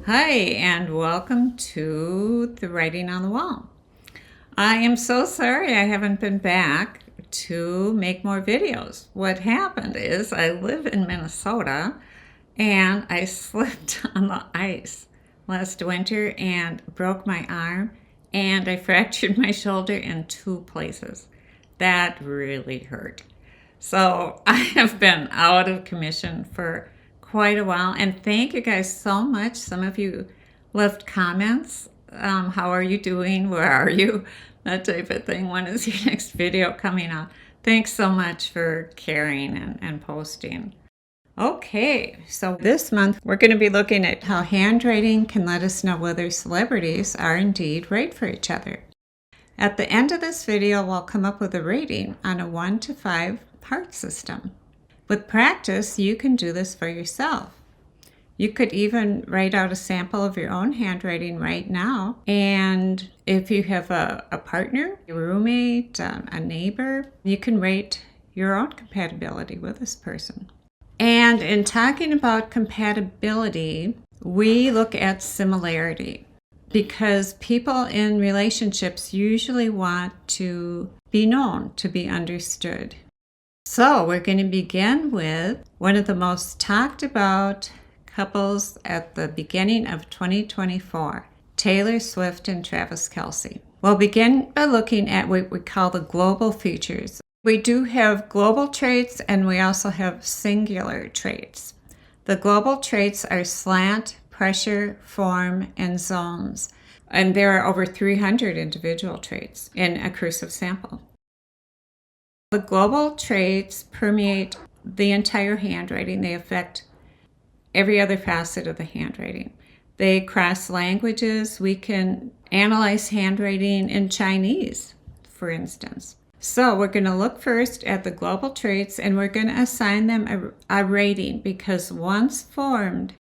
Hi, and welcome to the Writing on the Wall. I am so sorry I haven't been back to make more videos. What happened is I live in Minnesota and I slipped on the ice last winter and broke my arm, and I fractured my shoulder in 2 places. That really hurt. So I have been out of commission for quite a while, and thank you guys so much. Some of you left comments. How are you doing? Where are you? That type of thing. When is your next video coming out? Thanks so much for caring and posting. Okay, so this month we're going to be looking at how handwriting can let us know whether celebrities are indeed right for each other. At the end of this video, we'll come up with a rating on a 1 to 5 heart system. With practice, you can do this for yourself. You could even write out a sample of your own handwriting right now. And if you have a partner, a roommate, a neighbor, you can rate your own compatibility with this person. And in talking about compatibility, we look at similarity, because people in relationships usually want to be known, to be understood. So we're going to begin with one of the most talked about couples at the beginning of 2024, Taylor Swift and Travis Kelce. We'll begin by looking at what we call the global features. We do have global traits, and we also have singular traits. The global traits are slant, pressure, form, and zones. And there are over 300 individual traits in a cursive sample. The global traits permeate the entire handwriting. They affect every other facet of the handwriting. They cross languages. We can analyze handwriting in Chinese, for instance. So we're going to look first at the global traits, and we're going to assign them a rating, because once formed,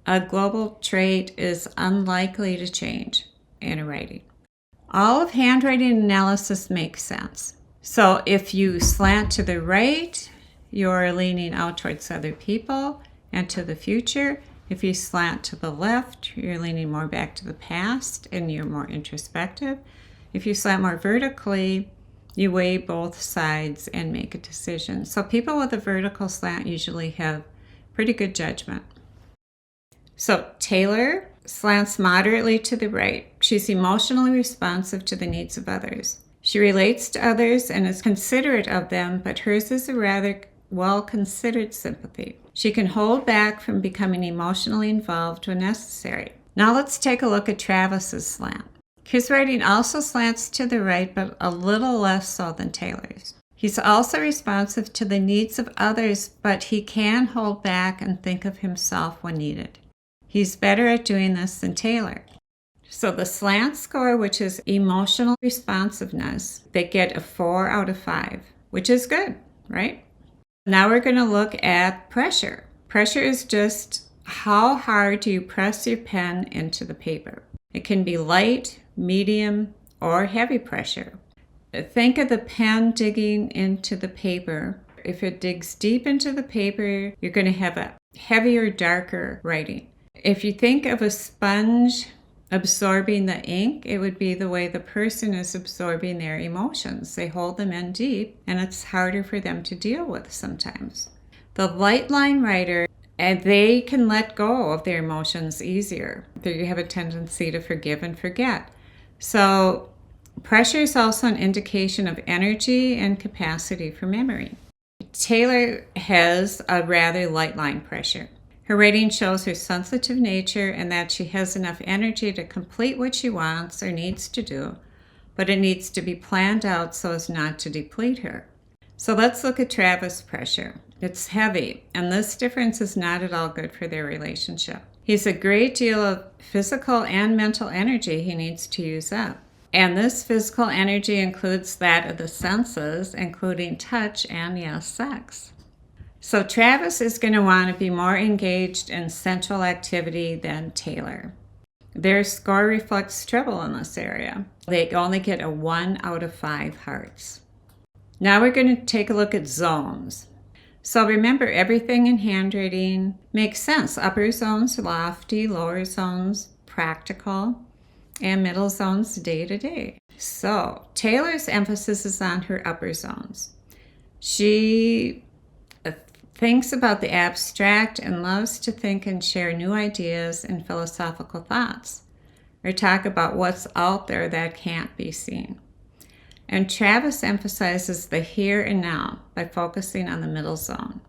a global trait is unlikely to change in a writing. All of handwriting analysis makes sense. So if you slant to the right, you're leaning out towards other people and to the future. If you slant to the left, you're leaning more back to the past and you're more introspective. If you slant more vertically, you weigh both sides and make a decision. So people with a vertical slant usually have pretty good judgment. So Taylor slants moderately to the right. She's emotionally responsive to the needs of others. She relates to others and is considerate of them, but hers is a rather well-considered sympathy. She can hold back from becoming emotionally involved when necessary. Now let's take a look at Travis's slant. His writing also slants to the right, but a little less so than Taylor's. He's also responsive to the needs of others, but he can hold back and think of himself when needed. He's better at doing this than Taylor. So the slant score, which is emotional responsiveness, they get a 4 out of 5, which is good, right? Now we're going to look at pressure. Pressure is just how hard do you press your pen into the paper. It can be light, medium, or heavy pressure. Think of the pen digging into the paper. If it digs deep into the paper, you're going to have a heavier, darker writing. If you think of a sponge absorbing the ink, it would be the way the person is absorbing their emotions. They hold them in deep, and it's harder for them to deal with sometimes. The light line writer, and they can let go of their emotions easier. They have a tendency to forgive and forget. So pressure is also an indication of energy and capacity for memory. Taylor has a rather light line pressure. Her rating shows her sensitive nature and that she has enough energy to complete what she wants or needs to do, but it needs to be planned out so as not to deplete her. So let's look at Travis' pressure. It's heavy, and this difference is not at all good for their relationship. He's a great deal of physical and mental energy he needs to use up. And this physical energy includes that of the senses, including touch and, yes, sex. So Travis is going to want to be more engaged in sensual activity than Taylor. Their score reflects trouble in this area. They only get a 1 out of 5 hearts. Now we're going to take a look at zones. So remember, everything in handwriting makes sense. Upper zones, lofty, lower zones, practical, and middle zones, day-to-day. So Taylor's emphasis is on her upper zones. She thinks about the abstract and loves to think and share new ideas and philosophical thoughts, or talk about what's out there that can't be seen. And Travis emphasizes the here and now by focusing on the middle zone.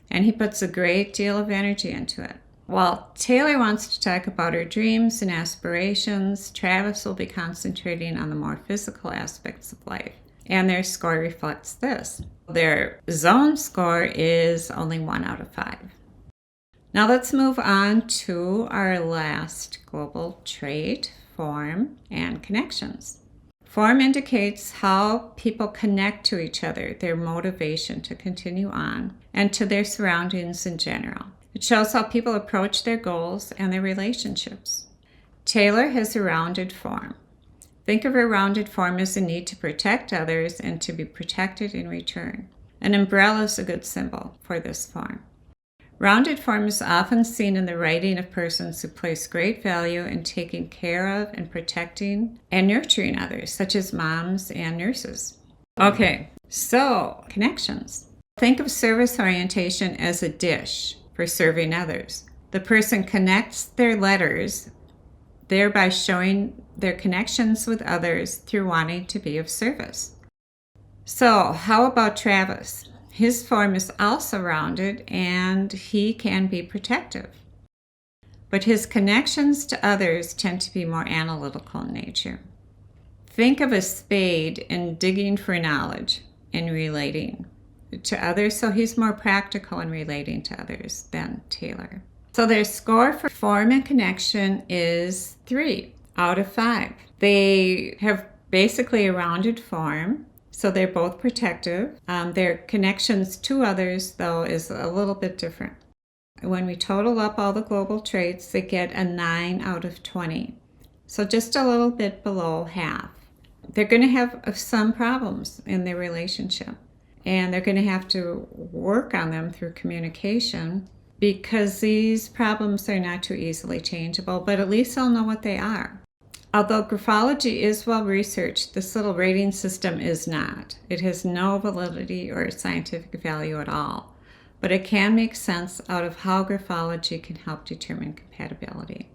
And he puts a great deal of energy into it. While Taylor wants to talk about her dreams and aspirations, Travis will be concentrating on the more physical aspects of life. And their score reflects this. Their zone score is only 1 out of 5. Now let's move on to our last global trait, form and connections. Form indicates how people connect to each other, their motivation to continue on, and to their surroundings in general. It shows how people approach their goals and their relationships. Taylor has a rounded form. Think of a rounded form as a need to protect others and to be protected in return. An umbrella is a good symbol for this form. Rounded form is often seen in the writing of persons who place great value in taking care of and protecting and nurturing others, such as moms and nurses. Okay, so connections. Think of service orientation as a dish for serving others. The person connects their letters, thereby showing their connections with others through wanting to be of service. So, how about Travis? His form is also rounded and he can be protective. But his connections to others tend to be more analytical in nature. Think of a spade in digging for knowledge and relating to others, so he's more practical in relating to others than Taylor. So their score for form and connection is 3 out of 5. They have basically a rounded form. So they're both protective. Their connections to others, though, is a little bit different. When we total up all the global traits, they get a 9 out of 20. So just a little bit below half. They're going to have some problems in their relationship. And they're going to have to work on them through communication, because these problems are not too easily changeable, but at least they'll know what they are. Although graphology is well researched, this little rating system is not. It has no validity or scientific value at all, but it can make sense out of how graphology can help determine compatibility.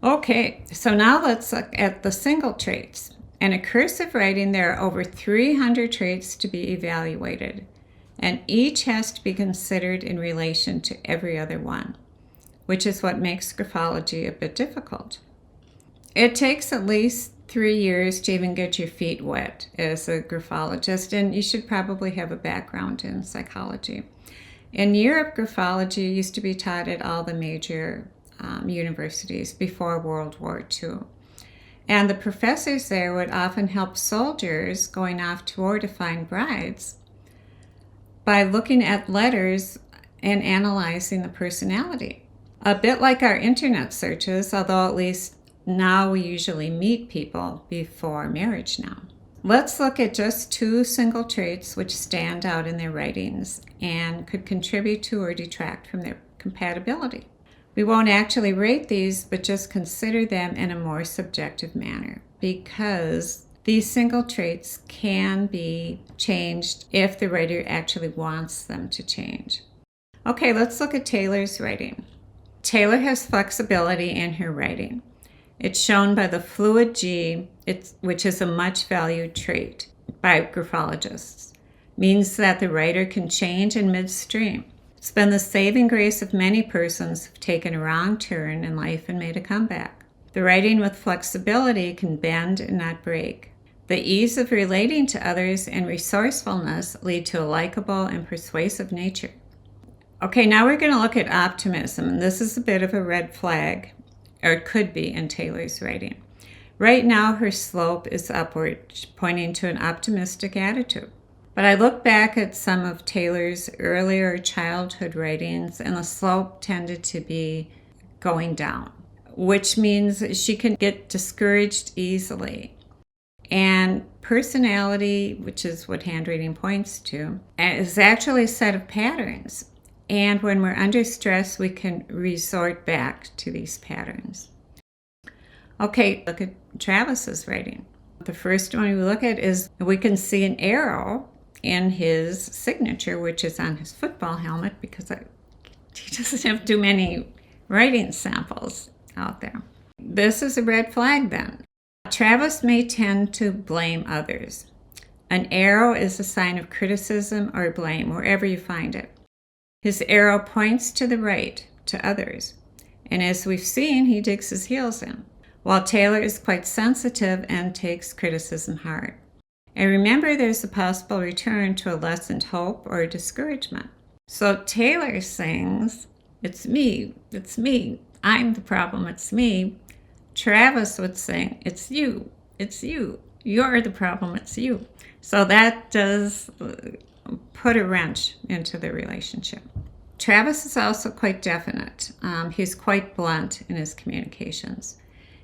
Okay, so now let's look at the single traits. In cursive writing, there are over 300 traits to be evaluated, and each has to be considered in relation to every other one, which is what makes graphology a bit difficult. It takes at least 3 years to even get your feet wet as a graphologist, and you should probably have a background in psychology. In Europe, graphology used to be taught at all the major universities before World War II. And the professors there would often help soldiers going off to war to find brides by looking at letters and analyzing the personality. A bit like our internet searches, although at least now we usually meet people before marriage now. Let's look at just 2 single traits which stand out in their writings and could contribute to or detract from their compatibility. We won't actually rate these, but just consider them in a more subjective manner, because these single traits can be changed if the writer actually wants them to change. Okay, let's look at Taylor's writing. Taylor has flexibility in her writing. It's shown by the fluid G, which is a much valued trait by graphologists. Means that the writer can change in midstream. It's been the saving grace of many persons who've taken a wrong turn in life and made a comeback. The writing with flexibility can bend and not break. The ease of relating to others and resourcefulness lead to a likable and persuasive nature. Okay, now we're going to look at optimism, and this is a bit of a red flag, or it could be in Taylor's writing. Right now, her slope is upward, pointing to an optimistic attitude. But I look back at some of Taylor's earlier childhood writings, and the slope tended to be going down, which means she can get discouraged easily. And personality, which is what handwriting points to, is actually a set of patterns. And when we're under stress, we can resort back to these patterns. Okay, look at Travis's writing. The first one we look at is we can see an arrow in his signature, which is on his football helmet, because he doesn't have too many writing samples out there. This is a red flag then. Travis may tend to blame others. An arrow is a sign of criticism or blame, wherever you find it. His arrow points to the right, to others. And as we've seen, he digs his heels in, while Taylor is quite sensitive and takes criticism hard. And remember, there's a possible return to a lessened hope or discouragement. So Taylor sings, "It's me, I'm the problem, it's me." Travis would sing, "It's you, you're the problem, it's you." So that does put a wrench into the relationship. Travis is also quite definite. He's quite blunt in his communications.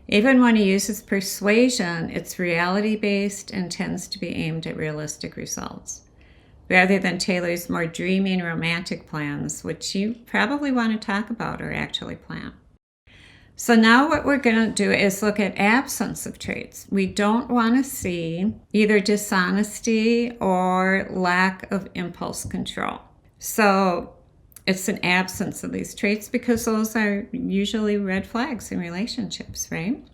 Even when he uses persuasion, it's reality-based and tends to be aimed at realistic results, rather than Taylor's more dreamy and romantic plans, which you probably want to talk about or actually plan. So now what we're going to do is look at absence of traits. We don't want to see either dishonesty or lack of impulse control. So it's an absence of these traits because those are usually red flags in relationships, right?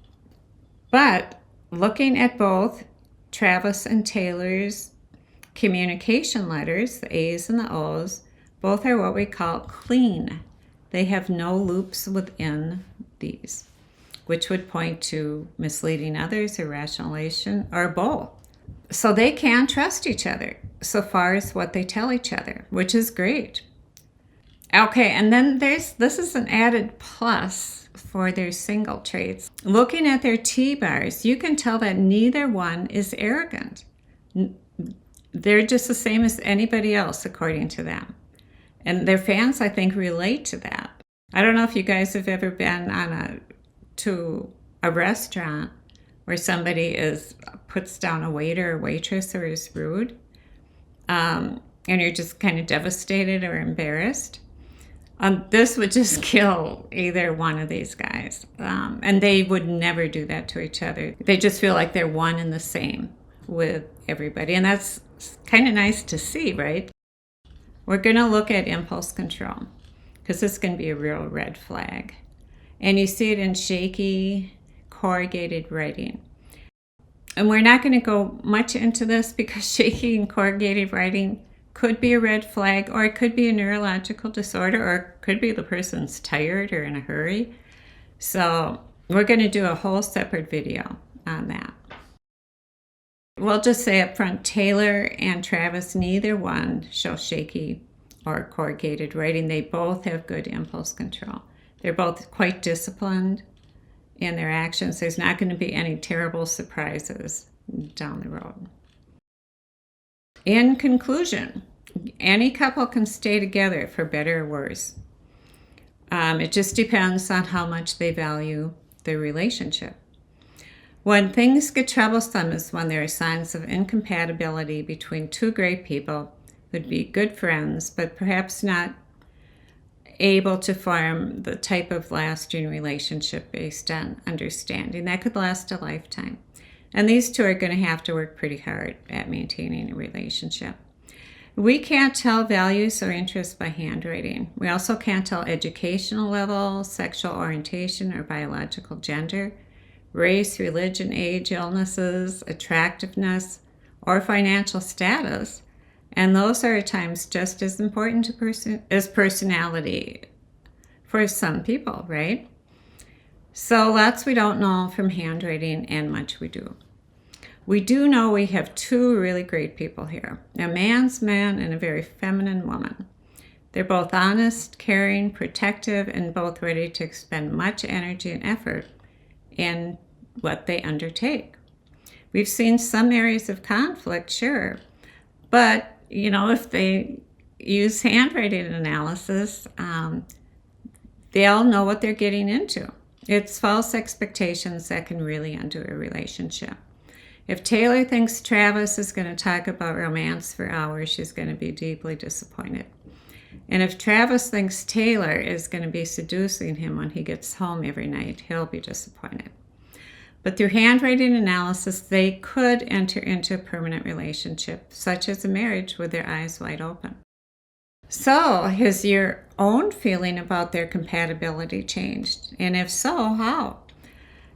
But looking at both Travis and Taylor's communication letters, the A's and the O's, both are what we call clean. They have no loops within these, which would point to misleading others, irrationalization, or both. So they can trust each other so far as what they tell each other, which is great. Okay, and then this is an added plus for their single traits. Looking at their T-bars, you can tell that neither one is arrogant. They're just the same as anybody else, according to them. And their fans, I think, relate to that. I don't know if you guys have ever been to a restaurant where somebody puts down a waiter or waitress or is rude, and you're just kind of devastated or embarrassed. This would just kill either one of these guys, and they would never do that to each other. They just feel like they're one and the same with everybody, and that's kind of nice to see, right? We're going to look at impulse control, because this can be a real red flag. And you see it in shaky, corrugated writing. And we're not going to go much into this because shaky and corrugated writing could be a red flag, or it could be a neurological disorder, or it could be the person's tired or in a hurry. So we're going to do a whole separate video on that. We'll just say up front, Taylor and Travis, neither one show shaky or corrugated writing. They both have good impulse control. They're both quite disciplined in their actions. There's not going to be any terrible surprises down the road. In conclusion, any couple can stay together for better or worse. It just depends on how much they value their relationship. When things get troublesome is when there are signs of incompatibility between two great people who'd be good friends, but perhaps not able to form the type of lasting relationship based on understanding that could last a lifetime. And these two are going to have to work pretty hard at maintaining a relationship. We can't tell values or interests by handwriting. We also can't tell educational level, sexual orientation, or biological gender, race, religion, age, illnesses, attractiveness, or financial status. And those are at times just as important as personality for some people, right? So lots we don't know from handwriting, and much we do. We do know we have two really great people here, a man's man and a very feminine woman. They're both honest, caring, protective, and both ready to expend much energy and effort in what they undertake. We've seen some areas of conflict, sure, but if they use handwriting analysis, they'll know what they're getting into. It's false expectations that can really undo a relationship. If Taylor thinks Travis is going to talk about romance for hours, she's going to be deeply disappointed. And if Travis thinks Taylor is going to be seducing him when he gets home every night, he'll be disappointed. But through handwriting analysis, they could enter into a permanent relationship, such as a marriage, with their eyes wide open. So, has your own feeling about their compatibility changed? And if so, how?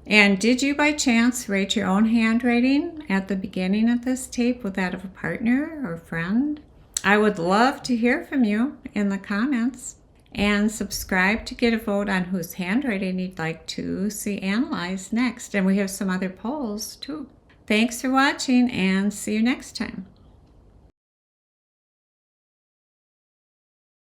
And did you by chance rate your own handwriting at the beginning of this tape with that of a partner or friend? I would love to hear from you in the comments. And subscribe to get a vote on whose handwriting you'd like to see analyzed next. And we have some other polls too. Thanks for watching and see you next time.